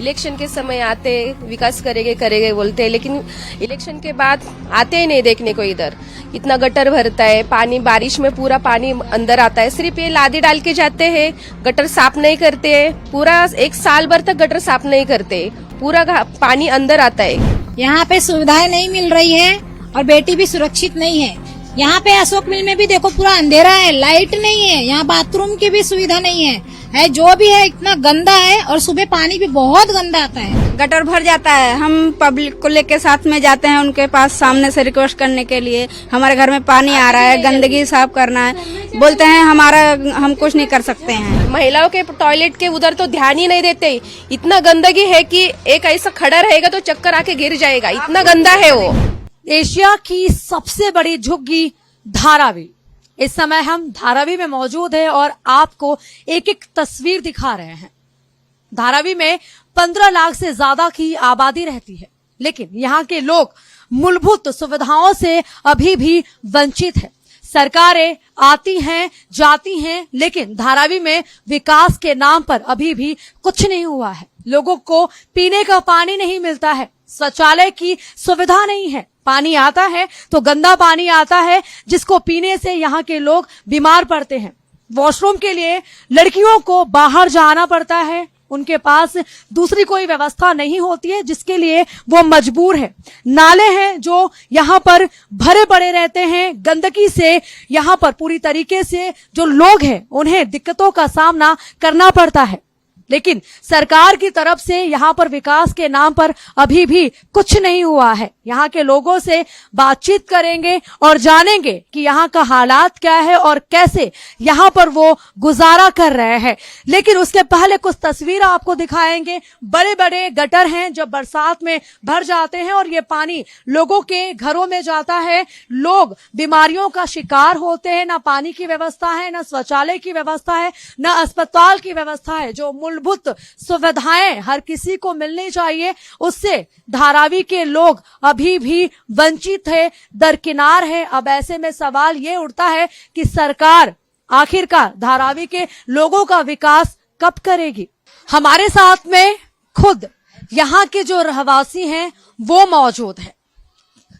Election के समय आते विकास करेंगे बोलते हैं, लेकिन इलेक्शन के बाद आते ही नहीं देखने को। इधर इतना गटर भरता है, पानी बारिश में पूरा पानी अंदर आता है। सिर्फ ये लादी डाल के जाते हैं, गटर साफ नहीं करते हैं। पूरा एक साल भर तक गटर साफ नहीं करते, पूरा पानी अंदर आता है। यहाँ पे सुविधाएं नहीं मिल रही है और बेटी भी सुरक्षित नहीं है। यहाँ पे अशोक मिल में भी देखो पूरा अंधेरा है, लाइट नहीं है, यहाँ बाथरूम की भी सुविधा नहीं है जो भी है इतना गंदा है और सुबह पानी भी बहुत गंदा आता है। गटर भर जाता है। हम पब्लिक को लेके साथ में जाते हैं उनके पास सामने से रिक्वेस्ट करने के लिए, हमारे घर में पानी आ रहा है, गंदगी साफ करना है। बोलते हैं हम कुछ नहीं कर सकते हैं। महिलाओं के टॉयलेट के उधर तो ध्यान ही नहीं देते। इतना गंदगी है कि एक ऐसा खड़ा रहेगा तो चक्कर आके गिर जाएगा, इतना गंदा है वो। एशिया की सबसे बड़ी झुग्गी धारावी। इस समय हम धारावी में मौजूद हैं और आपको एक एक तस्वीर दिखा रहे हैं। धारावी में 15 लाख से ज्यादा की आबादी रहती है, लेकिन यहाँ के लोग मूलभूत सुविधाओं से अभी भी वंचित है। सरकारें आती हैं जाती हैं, लेकिन धारावी में विकास के नाम पर अभी भी कुछ नहीं हुआ है। लोगों को पीने का पानी नहीं मिलता है, शौचालय की सुविधा नहीं है। पानी आता है तो गंदा पानी आता है जिसको पीने से यहाँ के लोग बीमार पड़ते हैं। वॉशरूम के लिए लड़कियों को बाहर जाना पड़ता है, उनके पास दूसरी कोई व्यवस्था नहीं होती है जिसके लिए वो मजबूर है। नाले हैं जो यहाँ पर भरे पड़े रहते हैं, गंदगी से यहाँ पर पूरी तरीके से जो लोग हैं उन्हें दिक्कतों का सामना करना पड़ता है। लेकिन सरकार की तरफ से यहाँ पर विकास के नाम पर अभी भी कुछ नहीं हुआ है। यहाँ के लोगों से बातचीत करेंगे और जानेंगे कि यहाँ का हालात क्या है और कैसे यहाँ पर वो गुजारा कर रहे हैं। लेकिन उसके पहले कुछ तस्वीर आपको दिखाएंगे। बड़े बड़े गटर हैं जो बरसात में भर जाते हैं और ये पानी लोगों के घरों में जाता है। लोग बीमारियों का शिकार होते हैं। ना पानी की व्यवस्था है, ना शौचालय की व्यवस्था है, ना अस्पताल की व्यवस्था है। जो मूलभूत सुविधाएं हर किसी को मिलनी चाहिए, उससे धारावी के लोग अभी भी वंचित है, दरकिनार है। अब ऐसे में सवाल ये उठता है कि सरकार आखिरकार धारावी के लोगों का विकास कब करेगी। हमारे साथ में खुद यहाँ के जो रहवासी हैं वो मौजूद है,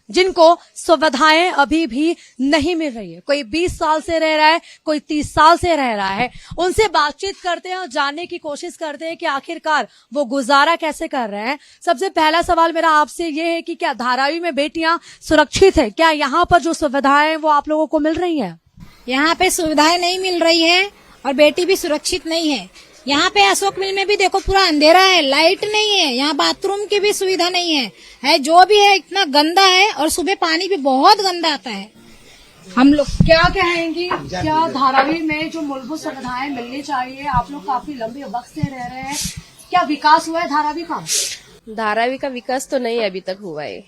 जिनको सुविधाएं अभी भी नहीं मिल रही है। कोई 20 साल से रह रहा है, कोई 30 साल से रह रहा है। उनसे बातचीत करते हैं और जानने की कोशिश करते हैं कि आखिरकार वो गुजारा कैसे कर रहे हैं। सबसे पहला सवाल मेरा आपसे ये है कि क्या धारावी में बेटियां सुरक्षित है? क्या यहाँ पर जो सुविधाएं हैं वो आप लोगों को मिल रही है? यहाँ पे सुविधाएं नहीं मिल रही है और बेटी भी सुरक्षित नहीं है। यहाँ पे अशोक मिल में भी देखो पूरा अंधेरा है, लाइट नहीं है, यहाँ बाथरूम की भी सुविधा नहीं है जो भी है इतना गंदा है और सुबह पानी भी बहुत गंदा आता है। हम लोग क्या कहेंगी, क्या धारावी में जो मूलभूत सुविधाएं मिलनी चाहिए, आप लोग काफी लंबे वक्त से रह रहे हैं, क्या विकास हुआ है धारावी का? धारावी का विकास तो नहीं अभी तक हुआ है।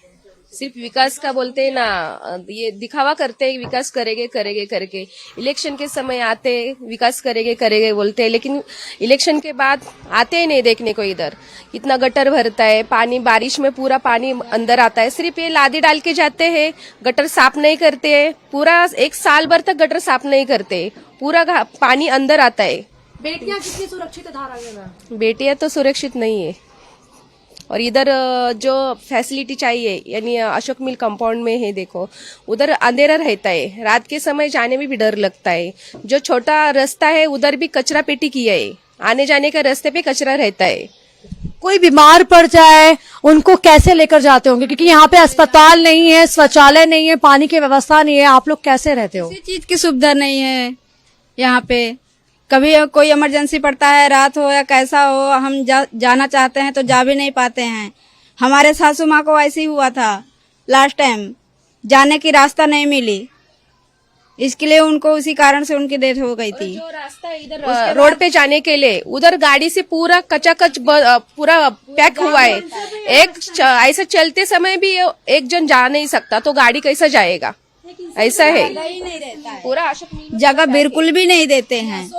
सिर्फ विकास का बोलते हैं ना, ये दिखावा करते हैं विकास करेंगे करके। इलेक्शन के समय आते विकास करेंगे बोलते हैं, लेकिन इलेक्शन के बाद आते ही नहीं देखने को। इधर इतना गटर भरता है, पानी बारिश में पूरा पानी अंदर आता है। सिर्फ ये लादी डाल के जाते हैं, गटर साफ नहीं करते हैं। पूरा एक साल भर तक गटर साफ नहीं करते, पूरा पानी अंदर आता है। बेटियां कितनी सुरक्षित है धारावी में? बेटियां तो सुरक्षित नहीं है। और इधर जो फैसिलिटी चाहिए, यानी अशोक मिल कंपाउंड में है, देखो उधर अंधेरा रहता है, रात के समय जाने में भी डर लगता है। जो छोटा रास्ता है उधर भी कचरा पेटी किया है, आने जाने का रास्ते पे कचरा रहता है। कोई बीमार पड़ जाए उनको कैसे लेकर जाते होंगे, क्योंकि यहाँ पे अस्पताल नहीं है, शौचालय नहीं है, पानी की व्यवस्था नहीं है। आप लोग कैसे रहते हो? किसी चीज की सुविधा नहीं है यहाँ पे। कभी कोई इमरजेंसी पड़ता है, रात हो या कैसा हो, हम जाना चाहते हैं तो जा भी नहीं पाते हैं। हमारे सासू माँ को ऐसे ही हुआ था लास्ट टाइम, जाने की रास्ता नहीं मिली, इसके लिए उनको उसी कारण से उनकी डेथ हो गई थी। जो रास्ता इधर रोड पे जाने के लिए उधर गाड़ी से पूरा कचाकच पूरा पैक हुआ है। ऐसा चलते समय भी एक जन जा नहीं सकता, तो गाड़ी कैसा जाएगा? ऐसा है पूरा अशोक मिल जगह बिल्कुल भी नहीं देते हैं।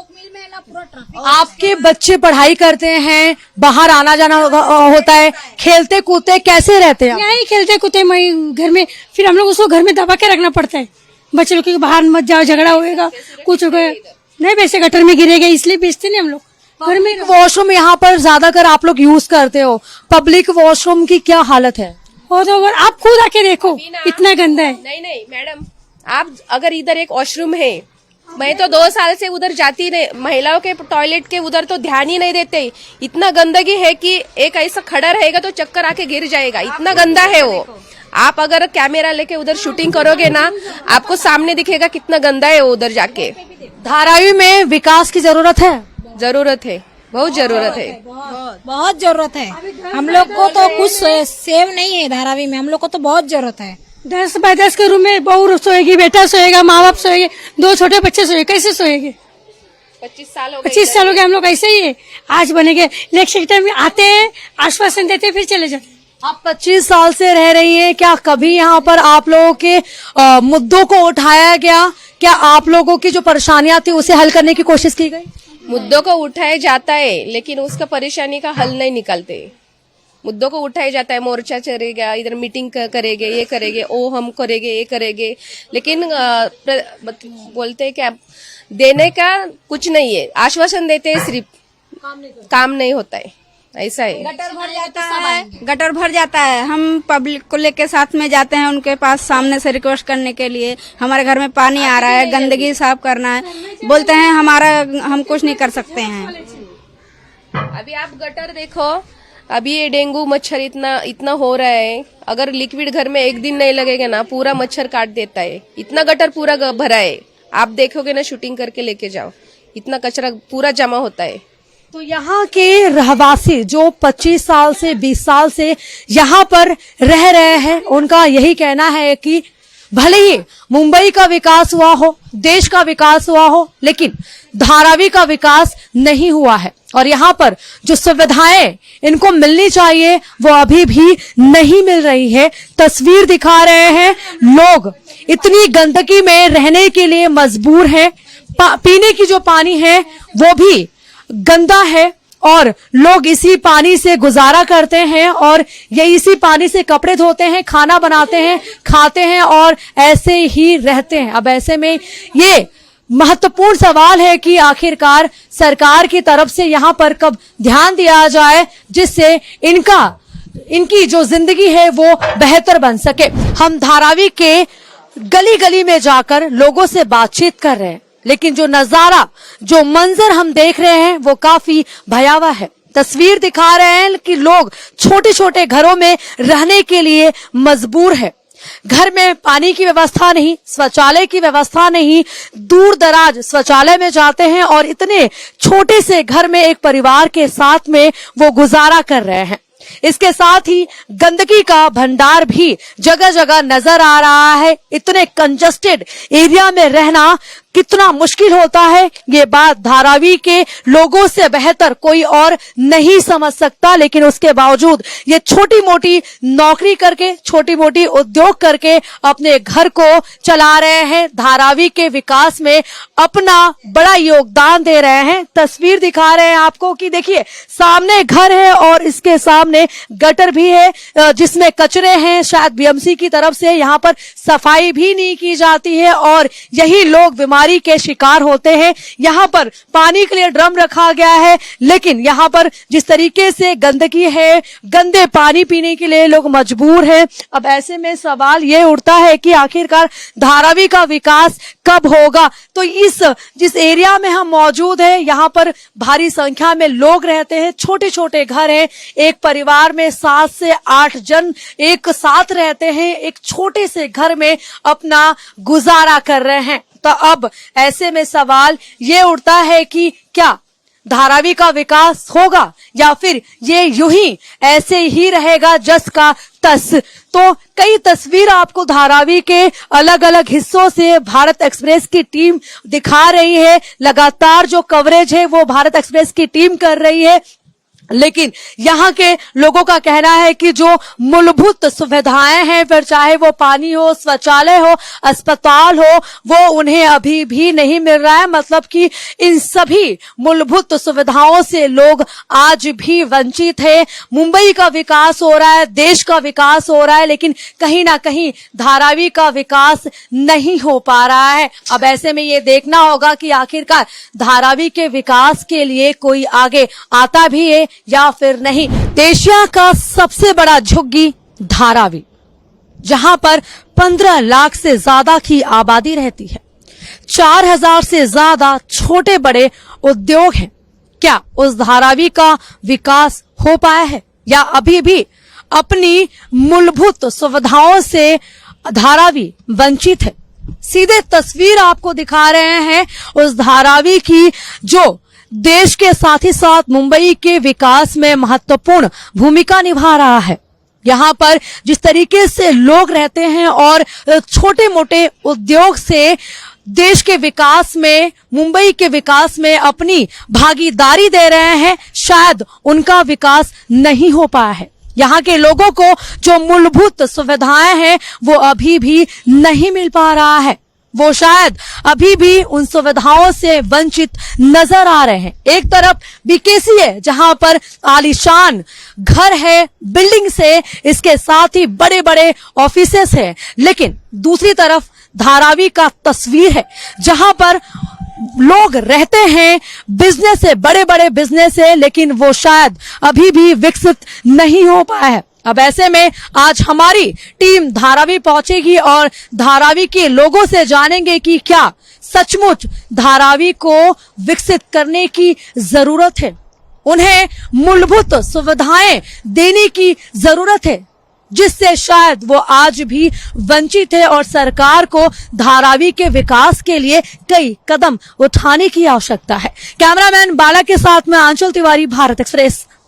आपके बच्चे पढ़ाई करते हैं, बाहर आना जाना होता है, खेलते कूदते कैसे रहते हैं? यही खेलते कूदते घर में, फिर हम लोग उसको घर में दबा के रखना पड़ता है। बच्चे लोग बाहर मत जाओ, झगड़ा होएगा, कुछ होगा नहीं, वैसे गटर में गिरेगा इसलिए बेचते नहीं हम लोग। घर में वॉशरूम यहाँ पर ज्यादातर आप लोग यूज करते हो, पब्लिक वॉशरूम की क्या हालत है? हो तो अगर आप खुद आके देखो इतना गंदा है। नहीं नहीं मैडम, आप अगर इधर एक वॉशरूम है, मैं तो 2 साल से उधर जाती नहीं, महिलाओं के टॉयलेट के उधर तो ध्यान ही नहीं देते। इतना गंदगी है कि एक ऐसा खड़ा रहेगा तो चक्कर आके गिर जाएगा, इतना गंदा है वो। आप अगर कैमरा लेके उधर शूटिंग करोगे ना, आपको सामने दिखेगा कितना गंदा है वो उधर जाके। धारावी में विकास की जरूरत है। जरूरत है, बहुत जरूरत है। बहुत जरूरत है। हम लोग को तो कुछ सेव नहीं है धारावी में, हम लोग को तो बहुत जरूरत है। 10 बाय 10 के रूम में बहू सोएगी, बेटा सोएगा, माँ बाप सोएंगे, 2 छोटे बच्चे सोएंगे, कैसे सोएंगे? 25 साल हो गए। 25 साल हो गए हम लोग ऐसे ही है। आज बनेंगे, इलेक्शन टाइम में आते हैं, आश्वासन देते हैं, फिर चले जाते हैं। आप 25 साल से रह रही हैं, क्या कभी यहाँ पर आप लोगों के मुद्दों को उठाया गया? क्या आप लोगों की जो परेशानियां थी उसे हल करने की कोशिश की गई? मुद्दों को उठाया जाता है, लेकिन उसका परेशानी का हल नहीं निकलते। मुद्दों को उठाया जाता है, मोर्चा चलेगा, इधर मीटिंग करेंगे, ये करेंगे, ओ हम करेंगे, ये करेंगे, लेकिन बोलते हैं क्या, देने का कुछ नहीं है, आश्वासन देते हैं सिर्फ, काम नहीं होता है, ऐसा है। गटर भर जाता है, गटर भर जाता है। हम पब्लिक को लेके साथ में जाते हैं उनके पास सामने से रिक्वेस्ट करने के लिए, हमारे घर में पानी आ रहा है, गंदगी साफ करना है। बोलते हैं हम कुछ नहीं कर सकते हैं। अभी आप गटर देखो, अभी ये डेंगू मच्छर इतना हो रहा है, अगर लिक्विड घर में एक दिन नहीं लगेगा ना, पूरा मच्छर काट देता है। इतना गटर पूरा भरा है, आप देखोगे ना, शूटिंग करके लेके जाओ, इतना कचरा पूरा जमा होता है। तो यहाँ के रहवासी जो 25 साल से 20 साल से यहाँ पर रह रहे हैं, उनका यही कहना है कि भले ही मुंबई का विकास हुआ हो, देश का विकास हुआ हो, लेकिन धारावी का विकास नहीं हुआ है और यहाँ पर जो सुविधाएं इनको मिलनी चाहिए वो अभी भी नहीं मिल रही है। तस्वीर दिखा रहे हैं, लोग इतनी गंदगी में रहने के लिए मजबूर हैं। पीने की जो पानी है वो भी गंदा है और लोग इसी पानी से गुजारा करते हैं और ये इसी पानी से कपड़े धोते हैं, खाना बनाते हैं, खाते हैं और ऐसे ही रहते हैं। अब ऐसे में ये महत्वपूर्ण सवाल है कि आखिरकार सरकार की तरफ से यहाँ पर कब ध्यान दिया जाए जिससे इनकी जो जिंदगी है वो बेहतर बन सके। हम धारावी के गली गली में जाकर लोगों से बातचीत कर रहे हैं, लेकिन जो नजारा, जो मंजर हम देख रहे हैं वो काफी भयावह है। तस्वीर दिखा रहे हैं कि लोग छोटे छोटे घरों में रहने के लिए मजबूर है। घर में पानी की व्यवस्था नहीं, शौचालय की व्यवस्था नहीं, दूर दराज शौचालय में जाते हैं और इतने छोटे से घर में एक परिवार के साथ में वो गुजारा कर रहे हैं। इसके साथ ही गंदगी का भंडार भी जगह जगह नजर आ रहा है। इतने कंजस्टेड एरिया में रहना कितना मुश्किल होता है, ये बात धारावी के लोगों से बेहतर कोई और नहीं समझ सकता। लेकिन उसके बावजूद ये छोटी मोटी नौकरी करके, छोटी मोटी उद्योग करके अपने घर को चला रहे हैं, धारावी के विकास में अपना बड़ा योगदान दे रहे हैं। तस्वीर दिखा रहे हैं आपको कि देखिए सामने घर है और इसके सामने गटर भी है जिसमें कचरे हैं। शायद बीएमसी की तरफ से यहाँ पर सफाई भी नहीं की जाती है और यही लोग बीमारी के शिकार होते हैं। यहाँ पर पानी के लिए ड्रम रखा गया है, लेकिन यहाँ पर जिस तरीके से गंदगी है, गंदे पानी पीने के लिए लोग मजबूर हैं। अब ऐसे में सवाल ये उठता है कि आखिरकार धारावी का विकास कब होगा। तो जिस एरिया में हम मौजूद हैं, यहाँ पर भारी संख्या में लोग रहते हैं, छोटे छोटे घर हैं, एक परिवार में 7 से 8 जन एक साथ रहते हैं, एक छोटे से घर में अपना गुजारा कर रहे हैं। तो अब ऐसे में सवाल ये उठता है कि क्या धारावी का विकास होगा या फिर ये यूं ही ऐसे ही रहेगा जस का तस। तो कई तस्वीर आपको धारावी के अलग अलग हिस्सों से भारत एक्सप्रेस की टीम दिखा रही है। लगातार जो कवरेज है वो भारत एक्सप्रेस की टीम कर रही है। लेकिन यहाँ के लोगों का कहना है कि जो मूलभूत सुविधाएं हैं, फिर चाहे वो पानी हो, शौचालय हो, अस्पताल हो, वो उन्हें अभी भी नहीं मिल रहा है। मतलब कि इन सभी मूलभूत सुविधाओं से लोग आज भी वंचित है। मुंबई का विकास हो रहा है, देश का विकास हो रहा है, लेकिन कहीं ना कहीं धारावी का विकास नहीं हो पा रहा है। अब ऐसे में ये देखना होगा कि आखिरकार धारावी के विकास के लिए कोई आगे आता भी है या फिर नहीं। एशिया का सबसे बड़ा झुग्गी धारावी, जहां पर 15 लाख से ज्यादा की आबादी रहती है, 4000 से ज्यादा छोटे बड़े उद्योग हैं। क्या उस धारावी का विकास हो पाया है या अभी भी अपनी मूलभूत सुविधाओं से धारावी वंचित है? सीधे तस्वीर आपको दिखा रहे हैं उस धारावी की जो देश के साथ ही साथ मुंबई के विकास में महत्वपूर्ण भूमिका निभा रहा है। यहाँ पर जिस तरीके से लोग रहते हैं और छोटे मोटे उद्योग से देश के विकास में, मुंबई के विकास में अपनी भागीदारी दे रहे हैं, शायद उनका विकास नहीं हो पाया है। यहाँ के लोगों को जो मूलभूत सुविधाएं हैं वो अभी भी नहीं मिल पा रहा है। वो शायद अभी भी उन सुविधाओं से वंचित नजर आ रहे हैं। एक तरफ बीकेसी है जहां पर आलीशान घर है, बिल्डिंग से, इसके साथ ही बड़े बड़े ऑफिसेस हैं, लेकिन दूसरी तरफ धारावी का तस्वीर है जहां पर लोग रहते हैं, बिजनेस है, बड़े बड़े बिजनेस है, लेकिन वो शायद अभी भी विकसित नहीं हो पाया है। अब ऐसे में आज हमारी टीम धारावी पहुंचेगी और धारावी के लोगों से जानेंगे कि क्या सचमुच धारावी को विकसित करने की जरूरत है, उन्हें मूलभूत सुविधाएं देने की जरूरत है, जिससे शायद वो आज भी वंचित है और सरकार को धारावी के विकास के लिए कई कदम उठाने की आवश्यकता है। कैमरामैन बाला के साथ में आंचल तिवारी, भारत एक्सप्रेस।